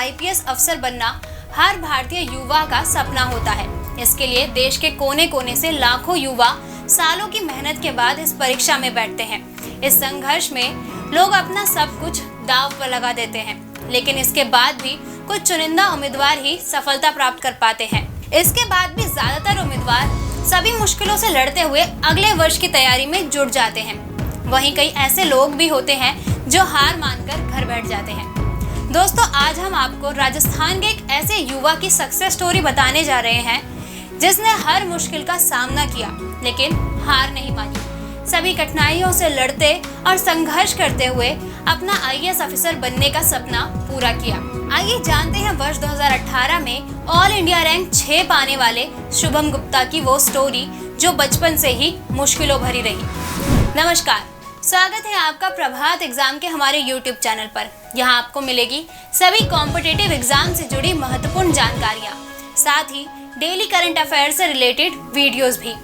IPS अफसर बनना हर भारतीय युवा का सपना होता है। इसके लिए देश के कोने कोने से लाखों युवा सालों की मेहनत के बाद इस परीक्षा में बैठते हैं। इस संघर्ष में लोग अपना सब कुछ दांव पर लगा देते हैं, लेकिन इसके बाद भी कुछ चुनिंदा उम्मीदवार ही सफलता प्राप्त कर पाते हैं। इसके बाद भी ज्यादातर उम्मीदवार सभी मुश्किलों से लड़ते हुए अगले वर्ष की तैयारी में जुट जाते हैं। वहीं कई ऐसे लोग भी होते हैं जो हार मानकर घर बैठ जाते हैं। दोस्तों, आज हम आपको राजस्थान के एक ऐसे युवा की सक्सेस स्टोरी बताने जा रहे हैं जिसने हर मुश्किल का सामना किया लेकिन हार नहीं मानी। सभी कठिनाइयों से लड़ते और संघर्ष करते हुए अपना आईएएस ऑफिसर बनने का सपना पूरा किया। आइए जानते हैं वर्ष 2018 में ऑल इंडिया रैंक 6 पाने वाले शुभम गुप्ता की वो स्टोरी जो बचपन से ही मुश्किलों भरी रही। नमस्कार, स्वागत है आपका प्रभात एग्जाम के हमारे YouTube चैनल पर। यहाँ आपको मिलेगी सभी कॉम्पिटिटिव एग्जाम से जुड़ी महत्वपूर्ण जानकारियाँ, साथ ही डेली करंट अफेयर से रिलेटेड वीडियोस भी।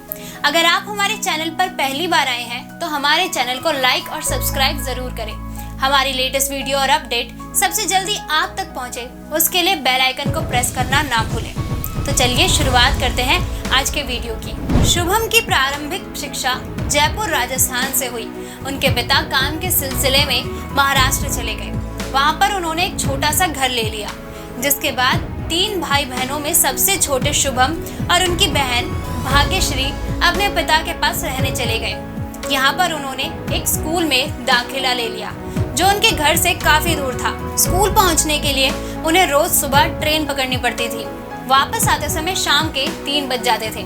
अगर आप हमारे चैनल पर पहली बार आए हैं तो हमारे चैनल को लाइक और सब्सक्राइब जरूर करें। हमारी लेटेस्ट वीडियो और अपडेट सबसे जल्दी आप तक पहुंचे, उसके लिए बेल आइकन को प्रेस करना ना भूलें। तो चलिए शुरुआत करते हैं आज के वीडियो की। शुभम की प्रारंभिक शिक्षा जयपुर राजस्थान से हुई। उनके पिता काम के सिलसिले में महाराष्ट्र चले गए। वहां पर उन्होंने एक छोटा सा घर ले लिया, जिसके बाद 3 भाई बहनों में सबसे छोटे शुभम और उनकी बहन भाग्यश्री अपने पिता के पास रहने चले गए। यहाँ पर उन्होंने एक स्कूल में दाखिला ले लिया जो उनके घर से काफी दूर था। स्कूल पहुँचने के लिए उन्हें रोज सुबह ट्रेन पकड़नी पड़ती थी। वापस आते समय शाम के 3 बज जाते थे।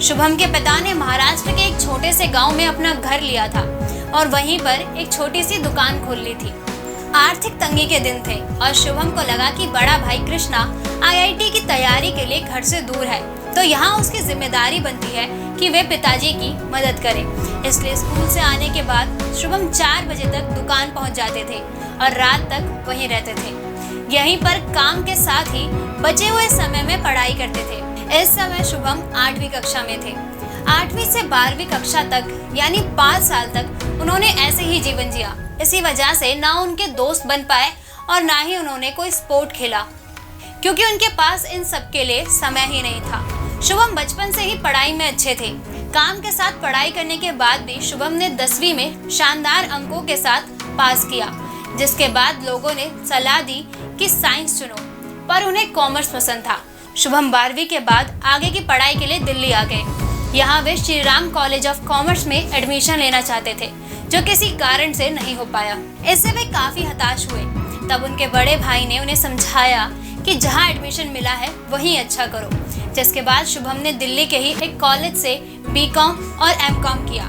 शुभम के पिता ने महाराष्ट्र के एक छोटे से गांव में अपना घर लिया था और वहीं पर एक छोटी सी दुकान खोल ली थी। आर्थिक तंगी के दिन थे और शुभम को लगा कि बड़ा भाई कृष्णा आईआईटी की तैयारी के लिए घर से दूर है, तो यहाँ उसकी जिम्मेदारी बनती है कि वे पिताजी की मदद करे। इसलिए स्कूल से आने के बाद शुभम 4 बजे तक दुकान पहुँच जाते थे और रात तक वहीं रहते थे। यहीं पर काम के साथ ही बचे हुए समय में पढ़ाई करते थे। इस समय शुभम 8वीं कक्षा में थे। 8वीं से 12वीं कक्षा तक यानी 5 साल तक उन्होंने ऐसे ही जीवन जिया। इसी वजह से ना उनके दोस्त बन पाए और ना ही उन्होंने कोई स्पोर्ट खेला, क्योंकि उनके पास इन सब के लिए समय ही नहीं था। शुभम बचपन से ही पढ़ाई में अच्छे थे। काम के साथ पढ़ाई करने के बाद भी शुभम ने 10वीं में शानदार अंकों के साथ पास किया, जिसके बाद लोगों ने सलाह दी कि साइंस चुनो, पर उन्हें कॉमर्स पसंद था। शुभम 12वीं के बाद आगे की पढ़ाई के लिए दिल्ली आ गए। यहाँ वे Shri Ram college of commerce में एडमिशन लेना चाहते थे, जो किसी कारण से नहीं हो पाया। इससे वे काफी हताश हुए। तब उनके बड़े भाई ने उन्हें समझाया कि जहाँ एडमिशन मिला है वहीं अच्छा करो। जिसके बाद शुभम ने दिल्ली के ही एक कॉलेज से बीकॉम और एमकॉम किया।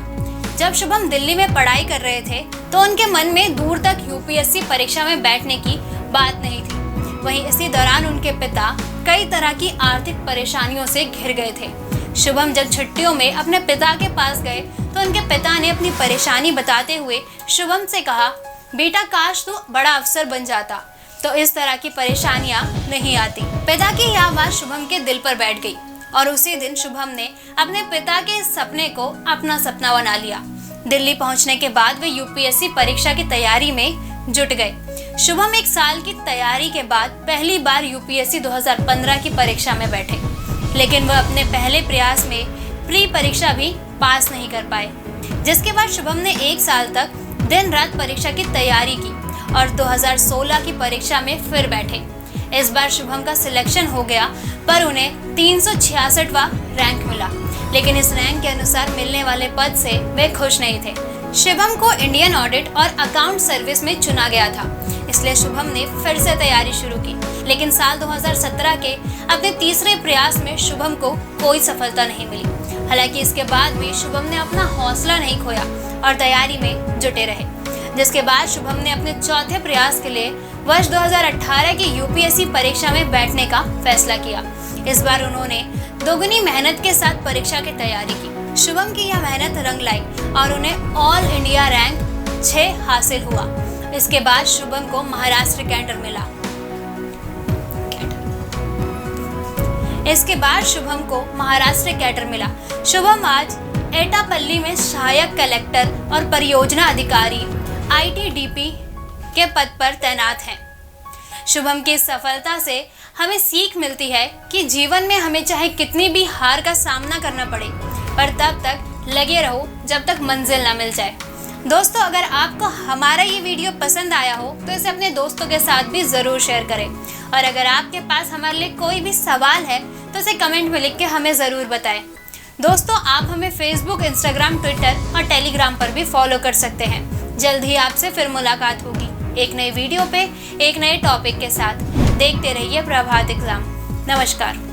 जब शुभम दिल्ली में पढ़ाई कर रहे थे तो उनके मन में दूर तक यूपीएससी परीक्षा में बैठने की बात नहीं थी। वहीं इसी दौरान उनके पिता कई तरह की आर्थिक परेशानियों से घिर गए थे। शुभम जब छुट्टियों में अपने पिता के पास गए तो उनके पिता ने अपनी परेशानी बताते हुए शुभम से कहा, बेटा काश तू बड़ा अफसर बन जाता तो इस तरह की परेशानियां नहीं आती। पिता की यह बात शुभम के दिल पर बैठ गई और उसी दिन शुभम ने अपने पिता के इस सपने को अपना सपना बना लिया। दिल्ली पहुंचने के बाद वे यूपीएससी परीक्षा की तैयारी में जुट गए। शुभम 1 साल की तैयारी के बाद पहली बार यूपीएससी 2015 की परीक्षा में बैठे, लेकिन वह अपने पहले प्रयास में प्री परीक्षा भी पास नहीं कर पाए। जिसके बाद शुभम ने 1 साल तक दिन रात परीक्षा की तैयारी की और 2016 की परीक्षा में फिर बैठे। इस बार शुभम का सिलेक्शन हो गया, पर उन्हें 366वां रैंक मिला, लेकिन इस रैंक के अनुसार मिलने वाले पद से वे खुश नहीं थे। शुभम को इंडियन ऑडिट और अकाउंट सर्विस में चुना गया था, इसलिए शुभम ने फिर से तैयारी शुरू की। लेकिन साल 2017 के अपने तीसरे प्रयास में शुभम को कोई सफलता नहीं मिली। हालांकि इसके बाद भी शुभम ने अपना हौसला नहीं खोया और तैयारी में जुटे रहे। जिसके बाद शुभम ने अपने चौथे प्रयास के लिए वर्ष 2018 की यूपीएससी परीक्षा में बैठने का फैसला किया। इस बार उन्होंने दोगुनी मेहनत के साथ परीक्षा की तैयारी की। शुभम की यह मेहनत रंग लाई और उन्हें ऑल इंडिया रैंक 6 हासिल हुआ। इसके बाद शुभम को महाराष्ट्र कैडर मिला। शुभम आज एटापल्ली में सहायक कलेक्टर और परियोजना अधिकारी आईटीडीपी के पद पर तैनात हैं। शुभम की सफलता से हमें सीख मिलती है कि जीवन में हमें चाहे कितनी भी हार का सामना करना पड़े, पर तब तक लगे रहो जब तक मंजिल ना मिल जाए। दोस्तों, अगर आपको हमारा ये वीडियो पसंद आया हो तो इसे अपने दोस्तों के साथ भी ज़रूर शेयर करें, और अगर आपके पास हमारे लिए कोई भी सवाल है तो इसे कमेंट में लिख के हमें ज़रूर बताएं। दोस्तों, आप हमें फेसबुक, इंस्टाग्राम, ट्विटर और टेलीग्राम पर भी फॉलो कर सकते हैं। जल्द ही आपसे फिर मुलाकात होगी एक नई वीडियो पे, एक नए टॉपिक के साथ। देखते रहिए प्रभात एग्जाम। नमस्कार।